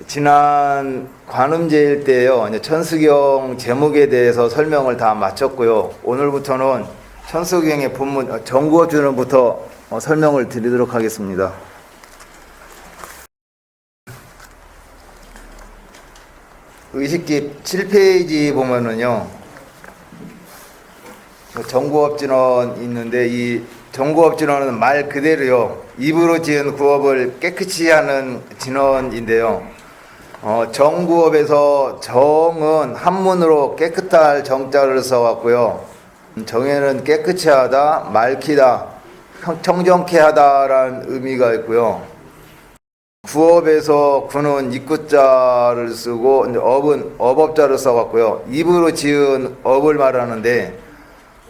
지난 관음제일 때요, 이제 천수경 제목에 대해서 설명을 다 마쳤고요. 오늘부터는 천수경의 본문 정구업준원부터 설명을 드리도록 하겠습니다. 의식집 7페이지 보면은요, 정구업진원 있는데, 이 정구업진원은 말 그대로요, 입으로 지은 구업을 깨끗이 하는 진원인데요. 정구업에서 정은 한문으로 깨끗할 정자를 써왔고요. 정에는 깨끗이 하다, 맑히다, 청정케 하다라는 의미가 있고요. 구업에서 구는 입구자를 쓰고, 업은 업업자를 써왔고요. 입으로 지은 업을 말하는데,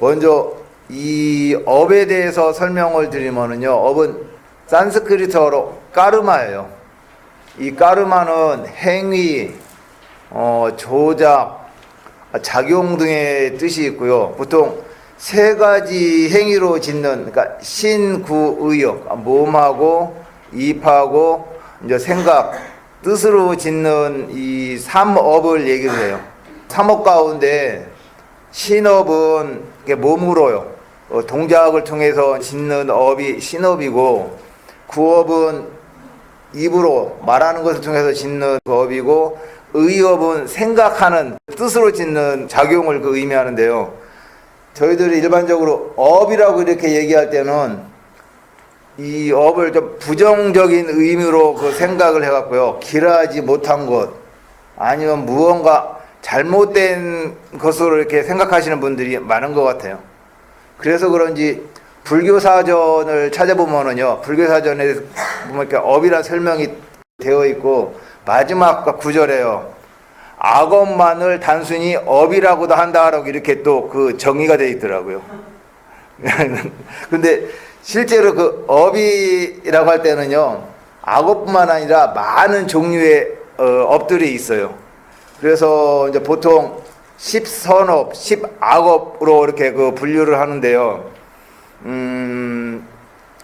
먼저 이 업에 대해서 설명을 드리면은요, 업은 산스크리트어로 까르마예요. 이 까르마는 행위, 조작, 작용 등의 뜻이 있고요. 보통 세 가지 행위로 짓는, 그러니까 신구의역, 몸하고 입하고 이제 생각, 뜻으로 짓는 이 삼업을 얘기를 해요. 삼업 가운데 신업은 몸으로요, 동작을 통해서 짓는 업이 신업이고, 구업은 입으로 말하는 것을 통해서 짓는 업이고, 의업은 생각하는 뜻으로 짓는 작용을 의미하는데요. 저희들이 일반적으로 업이라고 이렇게 얘기할 때는 이 업을 좀 부정적인 의미로 생각을 해갖고요, 길하지 못한 것, 아니면 무언가 잘못된 것으로 이렇게 생각하시는 분들이 많은 것 같아요. 그래서 그런지 불교사전을 찾아보면은요, 불교사전에 보면 이렇게 업이라 설명이 되어 있고, 마지막 구절에요, 악업만을 단순히 업이라고도 한다라고 이렇게 또 그 정의가 되어 있더라고요. 근데 실제로 그 업이라고 할 때는요, 악업뿐만 아니라 많은 종류의 업들이 있어요. 그래서 이제 보통 10선업, 10악업으로 이렇게 분류를 하는데요.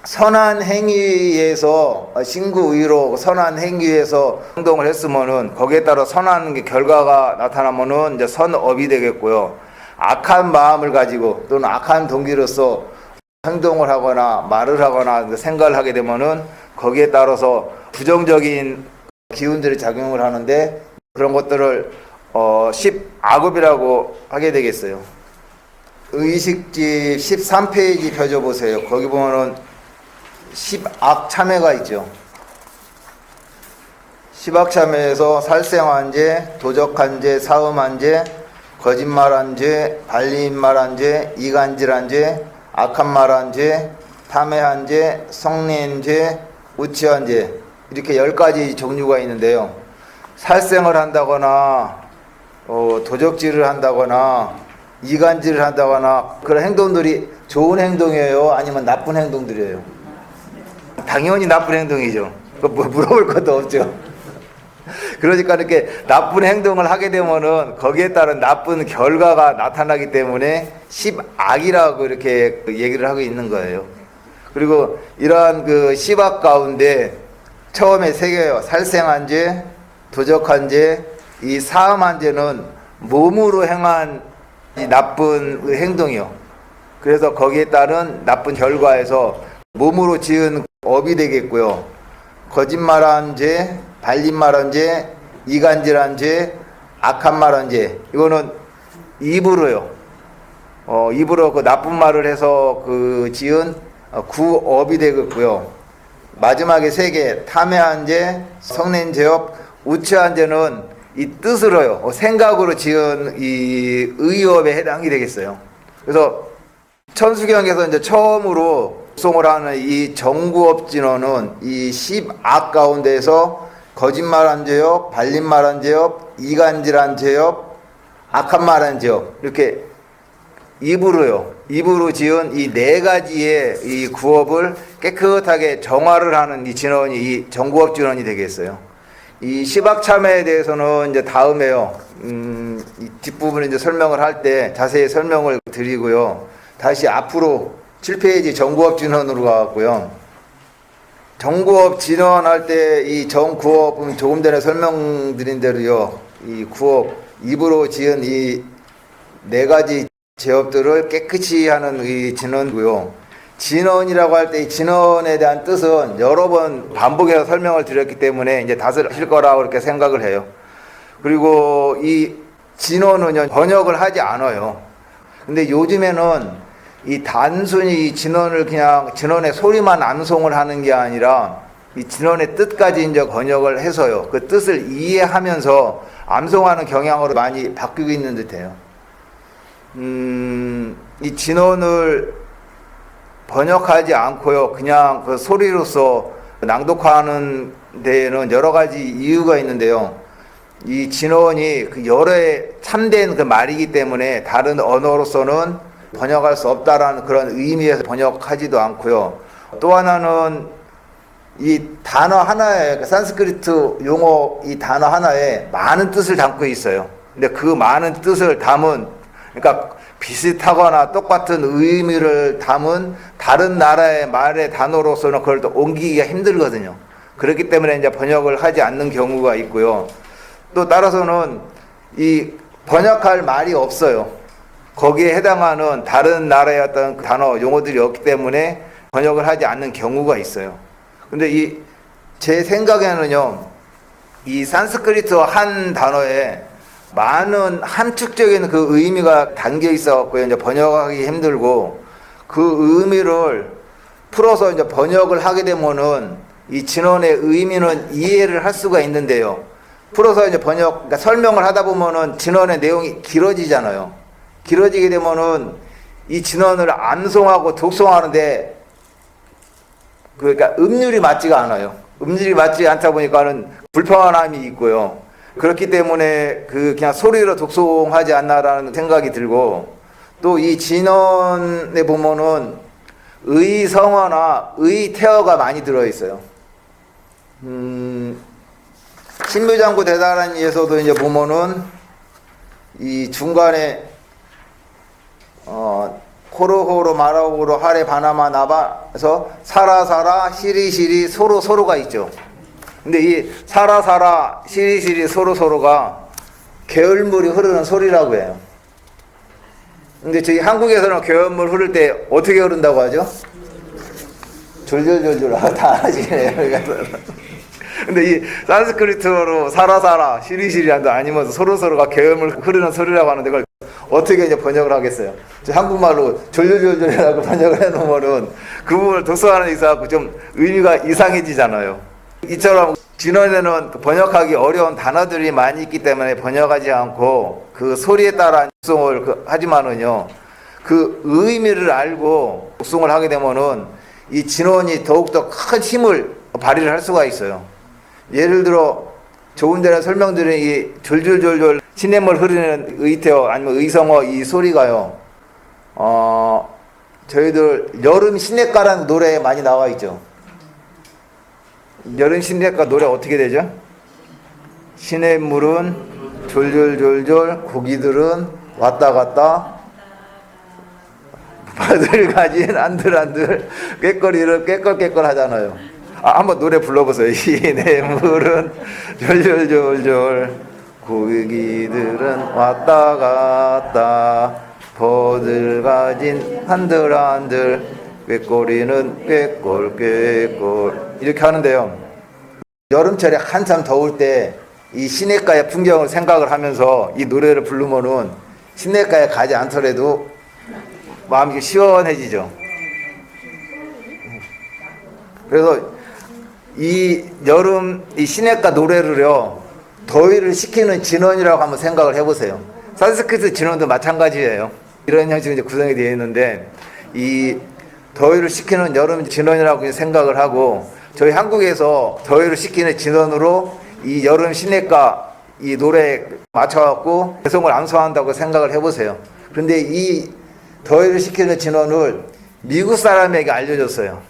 선한 행위에서, 신구의로 선한 행위에서 행동을 했으면은, 거기에 따라 선한 결과가 나타나면은 이제 선업이 되겠고요. 악한 마음을 가지고 또는 악한 동기로서 행동을 하거나 말을 하거나 생각을 하게 되면은, 거기에 따라서 부정적인 기운들이 작용을 하는데, 그런 것들을 10악업이라고 하게 되겠어요. 의식집 13페이지 펴줘보세요. 거기 보면은 10악참회가 있죠. 10악참회에서 살생한 죄, 도적한 죄, 사음한 죄, 거짓말한 죄, 발림말한 죄, 이간질한 죄, 악한 말한 죄, 탐해한 죄, 성낸 죄, 우치한 죄, 이렇게 10가지 종류가 있는데요. 살생을 한다거나 도적질을 한다거나 이간질을 한다거나 그런 행동들이 좋은 행동이에요, 아니면 나쁜 행동들이에요? 당연히 나쁜 행동이죠. 물어볼 것도 없죠. 그러니까 이렇게 나쁜 행동을 하게 되면은 거기에 따른 나쁜 결과가 나타나기 때문에 10악이라고 이렇게 얘기를 하고 있는 거예요. 그리고 이러한 10악 가운데 처음에 3개예요. 살생한 죄, 도적한 죄, 이 사음한 죄는 몸으로 행한 이 나쁜 행동이요. 그래서 거기에 따른 나쁜 결과에서 몸으로 지은 업이 되겠고요. 거짓말한 죄, 발림말한 죄, 이간질한 죄, 악한 말한 죄, 이거는 입으로요. 입으로 나쁜 말을 해서 지은 구업이 되겠고요. 마지막에 3개, 탐해한 죄, 성낸 죄업, 우치한 죄는 이 뜻으로요, 생각으로 지은 이 의업에 해당이 되겠어요. 그래서 천수경에서 이제 처음으로 송을 하는 이 정구업진원은 이 10악 가운데서 거짓말한 죄업, 발림말한 죄업, 이간질한 죄업, 악한 말한 죄업, 이렇게 입으로 지은 이 4가지의 이 구업을 깨끗하게 정화를 하는 이 진원이 이 정구업진원이 되겠어요. 이 10악 참회에 대해서는 이제 다음에요, 이 뒷부분에 이제 설명을 할 때 자세히 설명을 드리고요. 다시 앞으로 7페이지 정구업진원으로 가고요. 정구업 진원할 때 이 정구업은 조금 전에 설명드린 대로요. 이 구업 입으로 지은 이 네 가지 제업들을 깨끗이 하는 이 진원고요. 진원이라고 할 때 이 진원에 대한 뜻은 여러 번 반복해서 설명을 드렸기 때문에 이제 다들 하실 거라고 그렇게 생각을 해요. 그리고 이 진원은요 번역을 하지 않아요. 근데 요즘에는 이 단순히 이 진원을 그냥 진원의 소리만 암송을 하는 게 아니라 이 진원의 뜻까지 이제 번역을 해서요. 그 뜻을 이해하면서 암송하는 경향으로 많이 바뀌고 있는 듯해요. 이 진원을 번역하지 않고요. 그냥 그 소리로서 낭독하는 데에는 여러 가지 이유가 있는데요. 이 진원이 그 여러의 참된 그 말이기 때문에 다른 언어로서는 번역할 수 없다라는 그런 의미에서 번역하지도 않고요. 또 하나는 이 단어 하나에, 산스크리트 용어 이 단어 하나에 많은 뜻을 담고 있어요. 근데 그 많은 뜻을 담은, 그러니까 비슷하거나 똑같은 의미를 담은 다른 나라의 말의 단어로서는 그걸 또 옮기기가 힘들거든요. 그렇기 때문에 이제 번역을 하지 않는 경우가 있고요. 또 따라서는 이 번역할 말이 없어요. 거기에 해당하는 다른 나라의 어떤 단어, 용어들이 없기 때문에 번역을 하지 않는 경우가 있어요. 근데 제 생각에는요, 이 산스크리트 한 단어에 많은 함축적인 그 의미가 담겨 있어갖고요, 이제 번역하기 힘들고, 그 의미를 풀어서 이제 번역을 하게 되면은 이 진원의 의미는 이해를 할 수가 있는데요. 풀어서 이제 그러니까 설명을 하다 보면은 진원의 내용이 길어지잖아요. 길어지게 되면은 이 진원을 암송하고 독송하는데 그러니까 음률이 맞지가 않아요. 음률이 맞지 않다 보니까는 불편함이 있고요. 그렇기 때문에 그냥 소리로 독송하지 않나라는 생각이 들고, 또 이 진원에 보면은 의성어나 의태어가 많이 들어 있어요. 신묘장구 대단한에서도 이제 보면은 이 중간에 호로호로 마라호로 하레 바나마 나바에서 사라사라 시리시리 소로소로가 있죠. 근데 이 사라사라 시리시리 소로소로가 개울물이 흐르는 소리라고 해요. 근데 저희 한국에서는 개울물 흐를 때 어떻게 흐른다고 하죠? 졸졸졸졸 다 하시네요. 근데 이 산스크리트어로 사라사라 시리시리한다 아니면서 서로서로가 개음을 흐르는 소리라고 하는데 그걸 어떻게 이제 번역을 하겠어요? 한국말로 졸졸졸졸이라고 번역을 해놓으면은 그 부분을 독서하는 데 있어서 좀 의미가 이상해지잖아요. 이처럼 진원에는 번역하기 어려운 단어들이 많이 있기 때문에 번역하지 않고 그 소리에 따라 독송을 하지만은요, 그 의미를 알고 독송을 하게 되면은 이 진원이 더욱더 큰 힘을 발휘를 할 수가 있어요. 예를 들어 조금 전에 설명드린 이 졸졸졸졸 시냇물 흐르는 의태어 아니면 의성어 이 소리가요, 저희들 여름 시냇가라는 노래에 많이 나와 있죠. 여름 시냇가 노래 어떻게 되죠? 시냇물은 졸졸졸졸 고기들은 왔다 갔다 바들 가진 안들안들 꾀거리를 꾀걸꾀걸 하잖아요. 한번 노래 불러보세요. 시냇물은 졸졸졸졸 고기들은 왔다 갔다 버들 가진 한들한들 꾀꼬리는 꾀꼴꾀꼴 이렇게 하는데요. 여름철에 한참 더울 때 이 시냇가의 풍경을 생각을 하면서 이 노래를 부르면은 시냇가에 가지 않더라도 마음이 시원해지죠. 그래서 이 여름 이 시냇가 노래를요, 더위를 식히는 진원이라고 한번 생각을 해보세요. 산스크리트 진원도 마찬가지예요. 이런 형식으로 이제 구성이 되어 있는데 이 더위를 식히는 여름 진원이라고 생각을 하고, 저희 한국에서 더위를 식히는 진원으로 이 여름 시냇가 이 노래에 맞춰갖고 개성을 암송한다고 생각을 해보세요. 그런데 이 더위를 식히는 진원을 미국 사람에게 알려줬어요.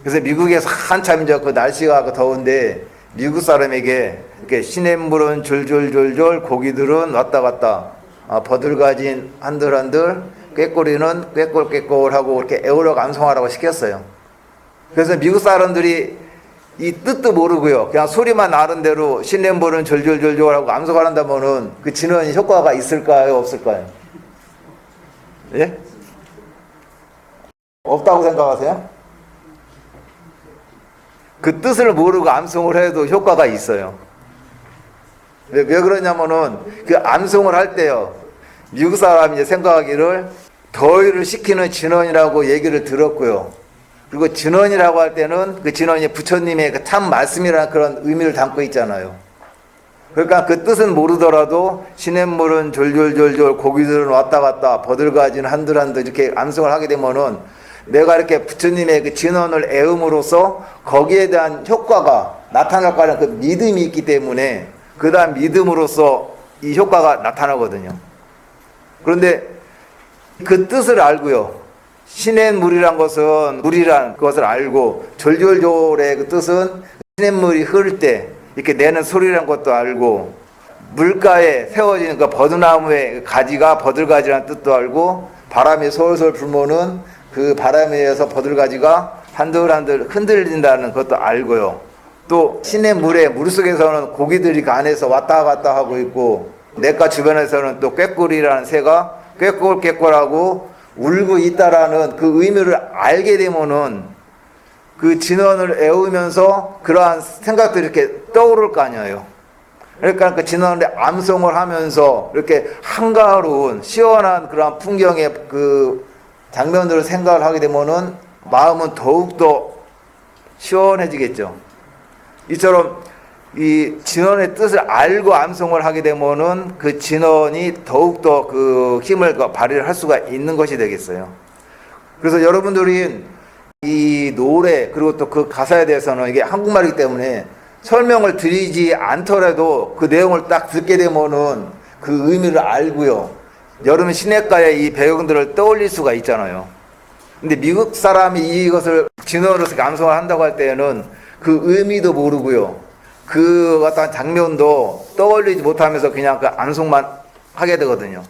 그래서 미국에서 한참 이제 그 날씨가 더운데 미국 사람에게 이렇게 시냇물은 졸졸졸졸 고기들은 왔다 갔다 버들 가진 한들한들 꾀꼬리는 꾀꼴꾀꼴 하고 이렇게 애우러 암송하라고 시켰어요. 그래서 미국 사람들이 이 뜻도 모르고요. 그냥 소리만 나는 대로 시냇물은 졸졸졸졸 하고 암송한다면은 그 진원이 효과가 있을까요? 없을까요? 예? 없다고 생각하세요? 그 뜻을 모르고 암송을 해도 효과가 있어요. 왜 그러냐면은 그 암송을 할 때요. 미국 사람이 이제 생각하기를 더위를 식히는 진원이라고 얘기를 들었고요. 그리고 진원이라고 할 때는 그 진원이 부처님의 그 참 말씀이라는 그런 의미를 담고 있잖아요. 그러니까 그 뜻은 모르더라도 시냇물은 졸졸졸졸 고기들은 왔다 갔다 버들가지는 한들한들 이렇게 암송을 하게 되면은 내가 이렇게 부처님의 그 진원을 애움으로써 거기에 대한 효과가 나타날 거라는 그 믿음이 있기 때문에 그 다음 믿음으로써 이 효과가 나타나거든요. 그런데 그 뜻을 알고요. 시냇물이란 것은 물이란 것을 알고 졸졸졸의 그 뜻은 시냇물이 흐를 때 이렇게 내는 소리라는 것도 알고 물가에 세워지는 그 버드나무의 가지가 버들가지라는 뜻도 알고 바람이 솔솔 불면은 그 바람에 의해서 버들가지가 한들한들 흔들린다는 것도 알고요. 또 시냇물의 물속에서는 고기들이 그 안에서 왔다 갔다 하고 있고 냇가 주변에서는 또 꾀꼬리라는 새가 꾀꼴꾀꼴하고 울고 있다라는 그 의미를 알게 되면은 그 진원을 애우면서 그러한 생각들이 이렇게 떠오를 거 아니에요. 그러니까 그 진원을 암송을 하면서 이렇게 한가로운 시원한 그러한 풍경의 그 장면들을 생각을 하게 되면은 마음은 더욱더 시원해지겠죠. 이처럼 이 진원의 뜻을 알고 암송을 하게 되면은 그 진원이 더욱더 그 힘을 발휘를 할 수가 있는 것이 되겠어요. 그래서 여러분들이 이 노래 그리고 또 그 가사에 대해서는 이게 한국말이기 때문에 설명을 드리지 않더라도 그 내용을 딱 듣게 되면은 그 의미를 알고요. 여러분 시냇가의 이 배경들을 떠올릴 수가 있잖아요. 근데 미국 사람이 이것을 진원으로서 암송을 한다고 할 때에는 그 의미도 모르고요. 그 어떤 장면도 떠올리지 못하면서 그냥 그 암송만 하게 되거든요.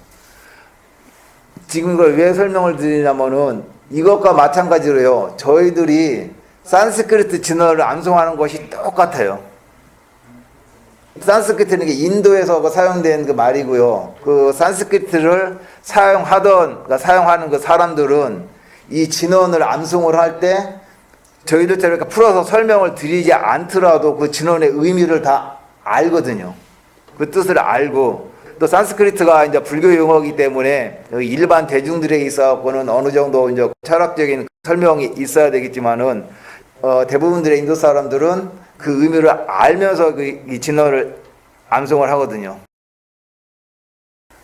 지금 이걸 왜 설명을 드리냐면은 이것과 마찬가지로요. 저희들이 산스크리트 진원을 암송하는 것이 똑같아요. 산스크리트는 게 인도에서 사용된 그 말이고요. 그 산스크리트를 사용하는 그 사람들은 이 진원을 암송을 할 때 저희들처럼 이렇게 풀어서 설명을 드리지 않더라도 그 진원의 의미를 다 알거든요. 그 뜻을 알고 또 산스크리트가 이제 불교 용어이기 때문에 일반 대중들에게 있어서는 어느 정도 이제 철학적인 설명이 있어야 되겠지만은 대부분들의 인도 사람들은 그 의미를 알면서 이 진원을 암송을 하거든요.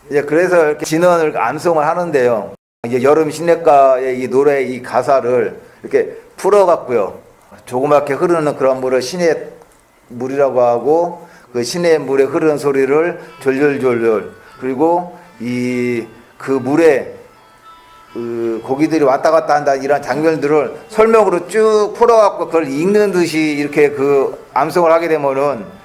이제 그래서 이렇게 진원을 암송을 하는데요. 이제 여름 시냇가의 이 노래 이 가사를 이렇게 풀어갖고요. 조그맣게 흐르는 그런 물을 시냇물이라고 하고 그 시냇물에 흐르는 소리를 졸졸졸졸 그리고 그 물에 그 고기들이 왔다 갔다 한다 이런 장면들을 설명으로 쭉 풀어갖고 그걸 읽는 듯이 이렇게 그 암송을 하게 되면은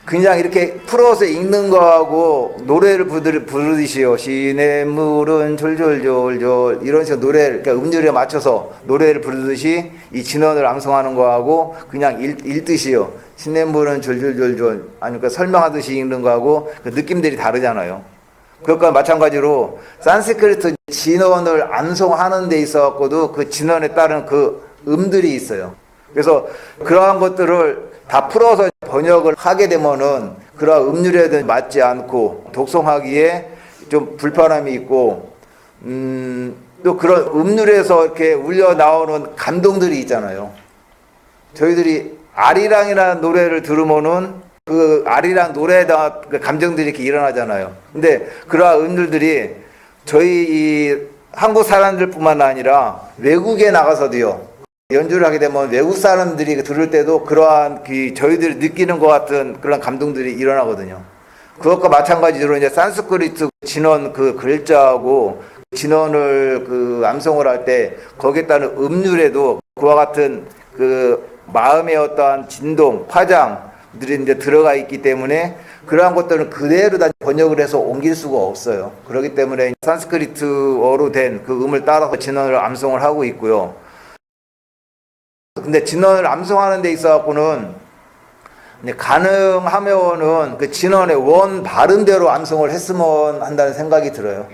그냥 이렇게 풀어서 읽는 거하고 노래를 부르듯이요. 시냇물은 졸졸졸졸 이런 식으로 노래를 그러니까 음률에 맞춰서 노래를 부르듯이 이 진원을 암송하는 거하고 그냥 읽듯이요. 시냇물은 졸졸졸졸 아니 그러니까 설명하듯이 읽는 거하고 그 느낌들이 다르잖아요. 그것과 마찬가지로 산스크리트 진원을 암송하는 데 있어서도 그 진원에 따른 그 음들이 있어요. 그래서 그러한 것들을 다 풀어서 번역을 하게 되면은 그러한 음률에 맞지 않고 독송하기에 좀 불편함이 있고 또 그런 음률에서 이렇게 울려 나오는 감동들이 있잖아요. 저희들이 아리랑이라는 노래를 들으면은 그 아리랑 노래에 대한 감정들이 이렇게 일어나잖아요. 근데 그러한 음들이 저희 이 한국 사람들뿐만 아니라 외국에 나가서도요. 연주를 하게 되면 외국 사람들이 들을 때도 그러한 저희들이 느끼는 것 같은 그런 감동들이 일어나거든요. 그것과 마찬가지로 이제 산스크리트 진원 그 글자하고 진원을 그 암송을 할 때 거기에 따른 음률에도 그와 같은 그 마음의 어떠한 진동, 파장들이 이제 들어가 있기 때문에 그러한 것들은 그대로 다 번역을 해서 옮길 수가 없어요. 그렇기 때문에 산스크리트어로 된 그 음을 따라서 진원을 암송을 하고 있고요. 근데 진언을 암송하는 데 있어 갖고는 가능하면은 그 진언의 원 발음대로 암송을 했으면 한다는 생각이 들어요.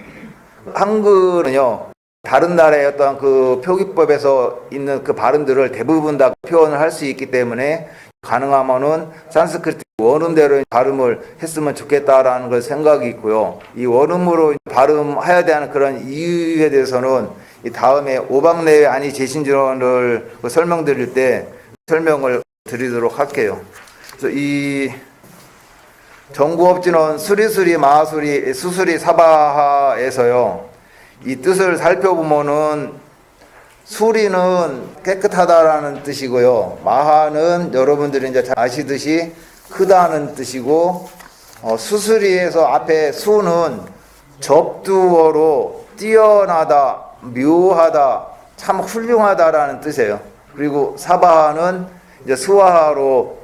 한글은요, 다른 나라의 어떤 그 표기법에서 있는 그 발음들을 대부분 다 표현을 할 수 있기 때문에 가능하면은 산스크리트 원음대로 발음을 했으면 좋겠다라는 걸 생각이 있고요. 이 원음으로 발음해야 되는 그런 이유에 대해서는 이 다음에 오방내외 아니 재신진언을 설명드릴 때 설명을 드리도록 할게요. 그래서 이 정구업진언 수리수리 마하수리 수수리 사바하에서요, 이 뜻을 살펴보면은 수리는 깨끗하다라는 뜻이고요, 마하는 여러분들이 이제 잘 아시듯이 크다는 뜻이고, 수수리에서 앞에 수는 접두어로 뛰어나다, 묘하다, 참 훌륭하다라는 뜻이에요. 그리고 사바하는 이제 수화로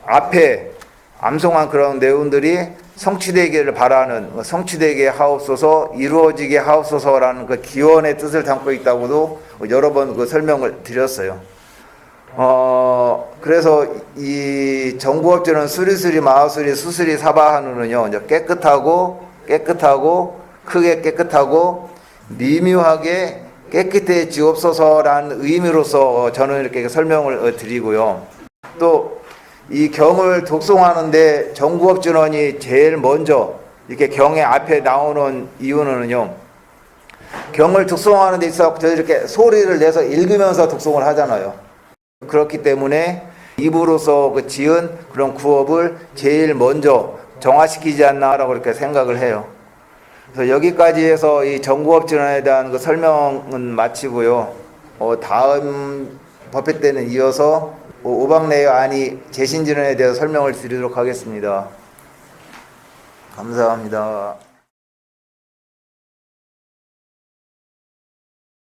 앞에 암송한 그런 내용들이 성취되기를 바라는, 성취되게 하옵소서, 이루어지게 하옵소서라는 그 기원의 뜻을 담고 있다고도 여러 번 그 설명을 드렸어요. 그래서 이 정구업제는 수리수리 마하수리 수수리 사바하누는요, 이제 깨끗하고 크게 깨끗하고 미묘하게 깨끗해지옵소서라는 의미로서 저는 이렇게 설명을 드리고요. 또 이 경을 독송하는데 정구업진언이 제일 먼저 이렇게 경의 앞에 나오는 이유는요, 경을 독송하는 데 있어 이렇게 소리를 내서 읽으면서 독송을 하잖아요. 그렇기 때문에 입으로서 그 지은 그런 구업을 제일 먼저 정화시키지 않나라고 이렇게 생각을 해요. 그래서 여기까지 해서 이 정구업진언에 대한 그 설명은 마치고요. 다음 법회 때는 이어서 오방내외 아니 재신진언에 대해서 설명을 드리도록 하겠습니다. 감사합니다.